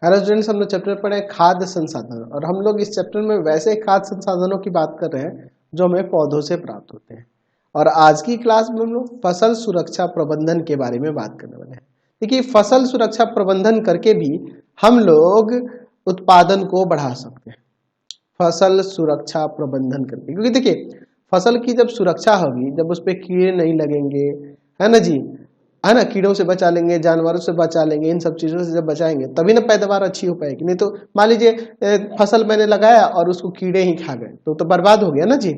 Hello students, हम लोग chapter पढ़े खाद्य संसाधन और हम लोग इस चैप्टर में वैसे खाद्य संसाधनों की बात कर रहे हैं जो हमें पौधों से प्राप्त होते हैं। और आज की क्लास में हम लोग फसल सुरक्षा प्रबंधन के बारे में बात करने वाले हैं। देखिए, फसल सुरक्षा प्रबंधन करके भी हम लोग उत्पादन को बढ़ा सकते हैं। फसल सुरक्षा प्रबंधन करके, क्योंकि देखिए फसल की जब सुरक्षा होगी, जब उस पर कीड़े नहीं लगेंगे, है ना जी, है ना, कीड़ों से बचा लेंगे, जानवरों से बचा लेंगे, इन सब चीजों से जब बचाएंगे तभी ना पैदावार अच्छी हो पाएगी। नहीं तो मान लीजिए फसल मैंने लगाया और उसको कीड़े ही खा गए तो बर्बाद हो गया ना जी,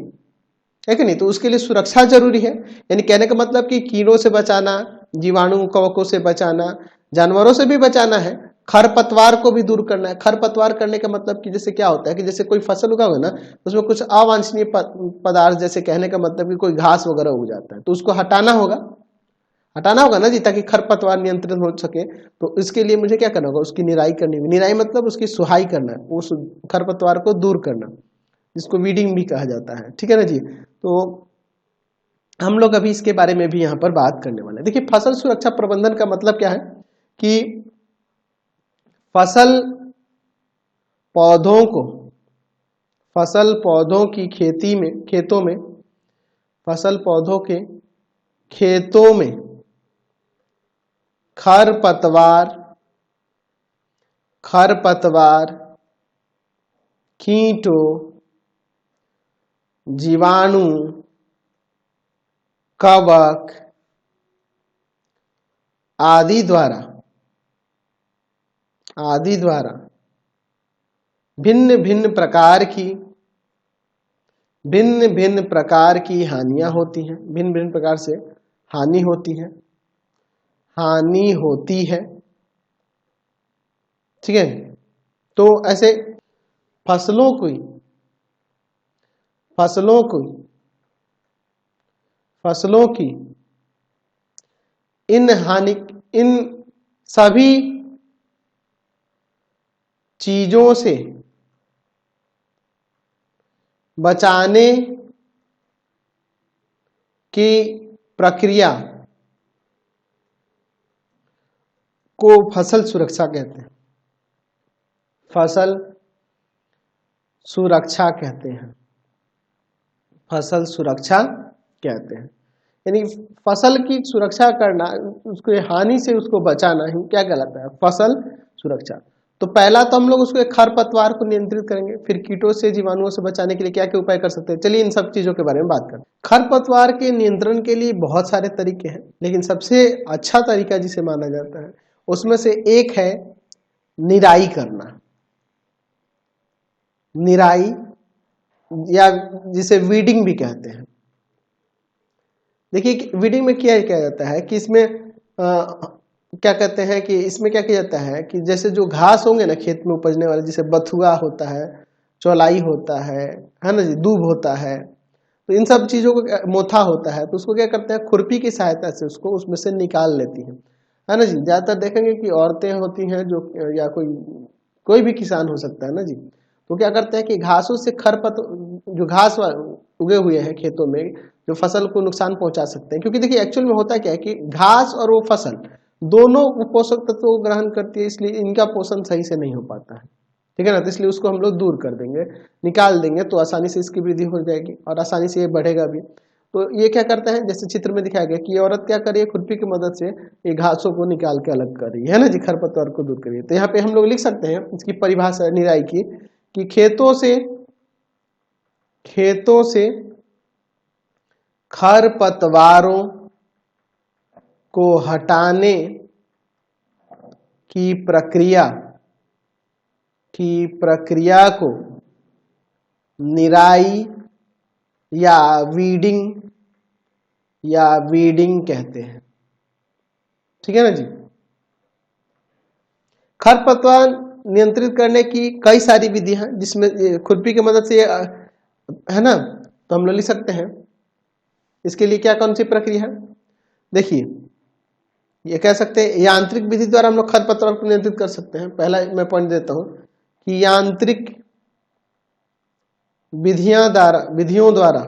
है कि नहीं। तो उसके लिए सुरक्षा जरूरी है। यानी कहने का मतलब कि कीड़ों से बचाना, जीवाणु कवकों से बचाना, जानवरों से भी बचाना है, खरपतवार को भी दूर करना है। खरपतवार करने का मतलब कि जैसे क्या होता है कि जैसे कोई फसल उगा हुआ ना, उसमें कुछ अवांछनीय पदार्थ, जैसे कहने का मतलब कि कोई घास वगैरह उग जाता है तो उसको हटाना होगा ना जी, ताकि खरपतवार नियंत्रित हो सके। तो इसके लिए मुझे क्या करना होगा, उसकी निराई करनी होगी। निराई मतलब उसकी सुहाई करना है, उस खरपतवार को दूर करना, जिसको वीडिंग भी कहा जाता है। ठीक है ना जी। तो हम लोग अभी इसके बारे में भी यहाँ पर बात करने वाले हैं। देखिए, फसल सुरक्षा प्रबंधन का मतलब क्या है कि फसल पौधों को, फसल पौधों की खेती में, खेतों में, फसल पौधों के खेतों में खरपतवार, कीटों, जीवाणु, कवक आदि द्वारा भिन्न भिन्न प्रकार की हानियां होती हैं, भिन्न भिन्न प्रकार से हानि होती है। ठीक है। तो ऐसे फसलों की इन सभी चीजों से बचाने की प्रक्रिया को फसल सुरक्षा कहते हैं। फसल सुरक्षा कहते हैं। यानी फसल की सुरक्षा करना, उसको हानि से उसको बचाना ही क्या कहलाता है, फसल सुरक्षा। तो पहला तो हम लोग उसको खरपतवार को नियंत्रित करेंगे, फिर कीटों से, जीवाणुओं से बचाने के लिए क्या क्या उपाय कर सकते हैं। चलिए इन सब चीजों के बारे में बात करें। खरपतवार के नियंत्रण के लिए बहुत सारे तरीके हैं, लेकिन सबसे अच्छा तरीका जिसे माना जाता है उसमें से एक है निराई करना। निराई या जिसे वीडिंग भी कहते हैं। देखिए, वीडिंग में क्या किया जाता है कि इसमें क्या कहते हैं कि इसमें क्या किया जाता है कि जैसे जो घास होंगे ना खेत में उपजने वाले, जैसे बथुआ होता है, चौलाई होता है ना जी, दूब होता है, तो इन सब चीजों को, मोथा होता है, तो उसको क्या करते हैं, खुरपी की सहायता से उसको उसमें से निकाल लेती हैं, है ना जी। ज्यादातर देखेंगे कि औरतें होती हैं जो, या कोई भी किसान हो सकता है ना जी, तो क्या करते हैं कि घासों से जो घास उगे हुए हैं खेतों में, जो फसल को नुकसान पहुंचा सकते हैं। क्योंकि देखिए एक्चुअल में होता क्या है कि घास और वो फसल दोनों पोषक तत्वों को ग्रहण करती है, इसलिए इनका पोषण सही से नहीं हो पाता है। ठीक है ना। तो इसलिए उसको हम लोग दूर कर देंगे, निकाल देंगे, तो आसानी से इसकी वृद्धि हो जाएगी और आसानी से ये बढ़ेगा भी। तो ये क्या करते हैं, जैसे चित्र में दिखाया गया कि ये औरत क्या कर रही है, खुरपी की मदद से ये घासों को निकाल के अलग कर रही है ना जी, खरपतवार को दूर कर रही है। तो यहाँ पे हम लोग लिख सकते हैं इसकी परिभाषा निराई की, कि खेतों से खरपतवारों को हटाने की प्रक्रिया को निराई या वीडिंग कहते हैं। ठीक है ना जी। खरपतवार नियंत्रित करने की कई सारी विधियां हैं, जिसमें खुरपी की मदद से, है ना, तो हम लोग लिख सकते हैं इसके लिए क्या, कौन सी प्रक्रिया है। देखिए, ये कह सकते हैं यांत्रिक विधि द्वारा हम लोग खरपतवार को नियंत्रित कर सकते हैं। पहला मैं पॉइंट देता हूं कि यांत्रिक विधियों द्वारा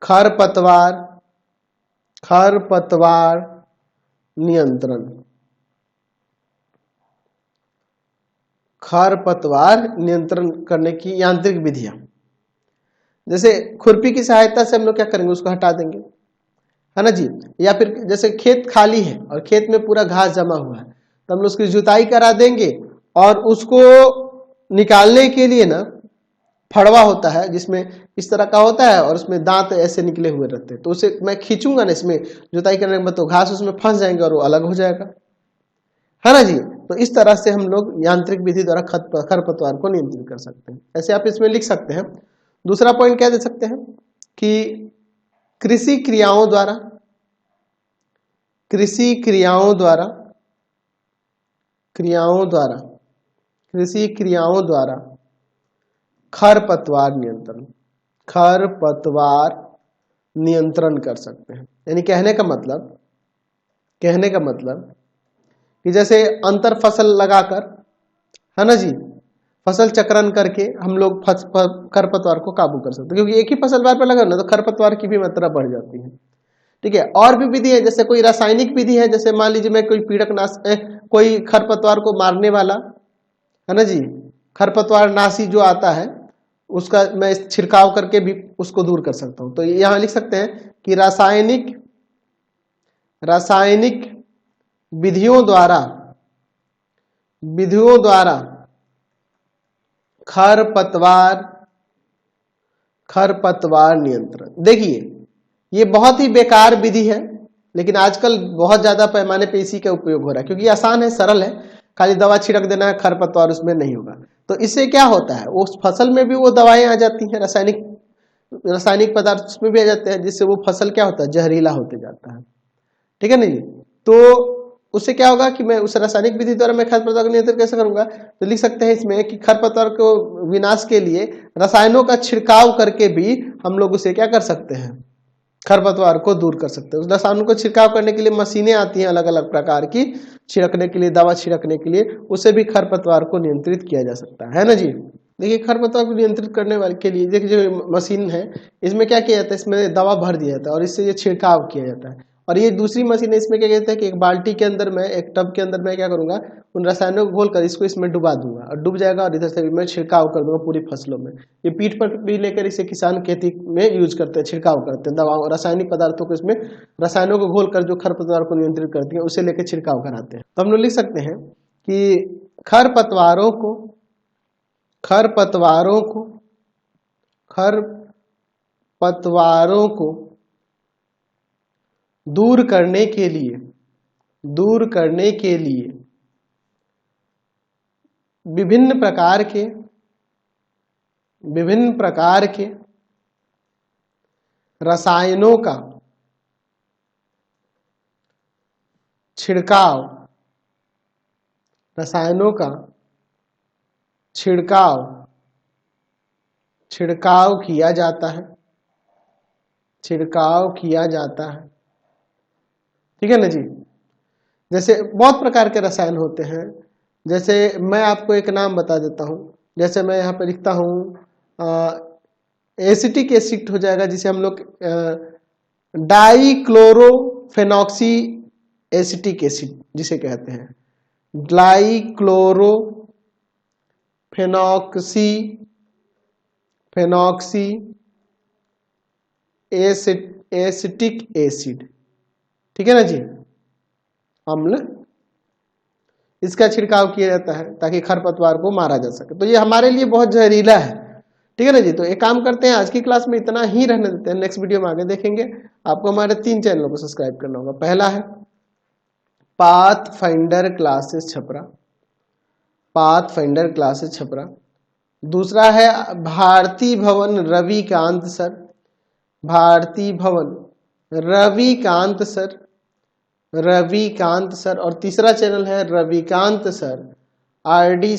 खरपतवार नियंत्रण। खरपतवार नियंत्रण करने की यांत्रिक विधियां। जैसे खुरपी की सहायता से हम लोग क्या करेंगे, उसको हटा देंगे, है ना जी। या फिर जैसे खेत खाली है और खेत में पूरा घास जमा हुआ है, तो हम लोग उसकी जुताई करा देंगे और उसको निकालने के लिए ना फड़वा होता है जिसमें इस तरह का होता है और उसमें दांत ऐसे निकले हुए रहते हैं, तो उसे मैं खींचूंगा ना इसमें जुताई करने के बाद, तो घास उसमें फंस जाएंगे और वो अलग हो जाएगा, है ना जी। तो इस तरह से हम लोग यांत्रिक विधि द्वारा खरपतवार को नियंत्रित कर सकते हैं। ऐसे आप इसमें लिख सकते हैं। दूसरा पॉइंट क्या दे सकते हैं कि कृषि क्रियाओं द्वारा खरपतवार नियंत्रण कर सकते हैं। यानी कहने का मतलब कि जैसे अंतर फसल लगाकर, है ना जी, फसल चक्रण करके हम लोग खरपतवार को काबू कर सकते हैं, क्योंकि एक ही फसल बार पर लगा ना तो खरपतवार की भी मात्रा बढ़ जाती है। ठीक है। और भी विधि है, जैसे कोई रासायनिक विधि है, जैसे मान लीजिए मैं कोई खरपतवार को मारने वाला, है ना जी, खरपतवार नाशी जो आता है उसका मैं छिड़काव करके भी उसको दूर कर सकता हूं। तो यहां लिख सकते हैं कि रासायनिक विधियों द्वारा खरपतवार नियंत्रण। देखिए ये बहुत ही बेकार विधि है, लेकिन आजकल बहुत ज्यादा पैमाने पे इसी का उपयोग हो रहा है, क्योंकि आसान है, सरल है, खाली दवा छिड़क देना है, खरपतवार उसमें नहीं होगा। तो इससे क्या होता है, उस फसल में भी वो दवाएं आ जाती हैं, रासायनिक पदार्थ उसमें भी आ जाते हैं, जिससे वो फसल क्या होता है, जहरीला होते जाता है। ठीक है नहीं। तो उससे क्या होगा कि मैं उस रासायनिक विधि द्वारा मैं खरपतवार को नियंत्रित कैसे करूंगा, तो लिख सकते हैं इसमें कि खरपतवार को विनाश के लिए रसायनों का छिड़काव करके भी हम लोग उसे क्या कर सकते हैं, खरपतवार को दूर कर सकते हैं। उस रसायनों को छिड़काव करने के लिए मशीनें आती हैं अलग अलग प्रकार की, छिड़कने के लिए, दवा छिड़कने के लिए, उसे भी खरपतवार को नियंत्रित किया जा सकता है ना जी। देखिए खरपतवार को नियंत्रित करने वाले के लिए देखिए जो मशीन है, इसमें क्या किया जाता है, इसमें दवा भर दिया जाता है और इससे ये छिड़काव किया जाता है। और ये दूसरी मशीन है, इसमें क्या कहते हैं कि एक बाल्टी के अंदर में, एक टब के अंदर मैं क्या करूंगा, उन रसायनों को घोलकर इसको इसमें डुबा दूंगा और डूब जाएगा, और इधर से मैं छिड़काव कर दूंगा पूरी फसलों में। ये पीठ पर भी लेकर इसे किसान खेती में यूज करते हैं, छिड़काव करते हैं दवाओं, रासायनिक पदार्थों को, इसमें रसायनों को घोलकर जो खरपतवार को नियंत्रित करती है उसे लेकर छिड़काव कराते हैं। तो हम लोग लिख सकते हैं कि खरपतवारों को दूर करने के लिए विभिन्न प्रकार के रसायनों का छिड़काव किया जाता है। ठीक है ना जी। जैसे बहुत प्रकार के रसायन होते हैं, जैसे मैं आपको एक नाम बता देता हूं, जैसे मैं यहाँ पे लिखता हूं एसिटिक एसिड हो जाएगा, जिसे हम लोग डाइक्लोरोफेनॉक्सी एसिटिक एसिड जिसे कहते हैं, डाइक्लोरोफेनॉक्सी एसिटिक एसिड, ठीक है ना जी, अम्ल, इसका छिड़काव किया जाता है ताकि खरपतवार को मारा जा सके। तो ये हमारे लिए बहुत जहरीला है। ठीक है ना जी। तो एक काम करते हैं, आज की क्लास में इतना ही रहने देते हैं, नेक्स्ट वीडियो में आगे देखेंगे। आपको हमारे 3 चैनलों को सब्सक्राइब करना होगा। पहला है पाथफाइंडर क्लासेस छपरा, दूसरा है भारती भवन रविकांत सर, और तीसरा चैनल है Ravikant sir RD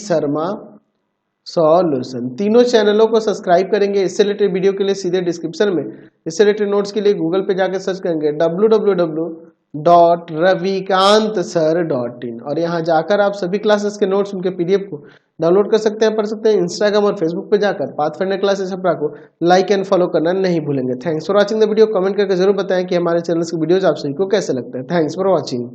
Sharma solution. तीनों चैनलों को सब्सक्राइब करेंगे। इससे रिलेटेड वीडियो के लिए सीधे डिस्क्रिप्शन में, इससे रिलेटेड नोट्स के लिए गूगल पे जाकर सर्च करेंगे www.ravikantsir.in, और यहाँ जाकर आप सभी क्लासेस के नोट्स, उनके PDF को डाउनलोड कर सकते हैं, पढ़ सकते हैं। इंस्टाग्राम और फेसबुक पे जाकर पाथफाइंडर क्लासेस छपरा को लाइक एंड फॉलो करना नहीं भूलेंगे। Thanks for watching the video. Comment करके जरूर बताएं कि हमारे चैनल के वीडियोज आप सभी को कैसे लगते हैं। Thanks for watching.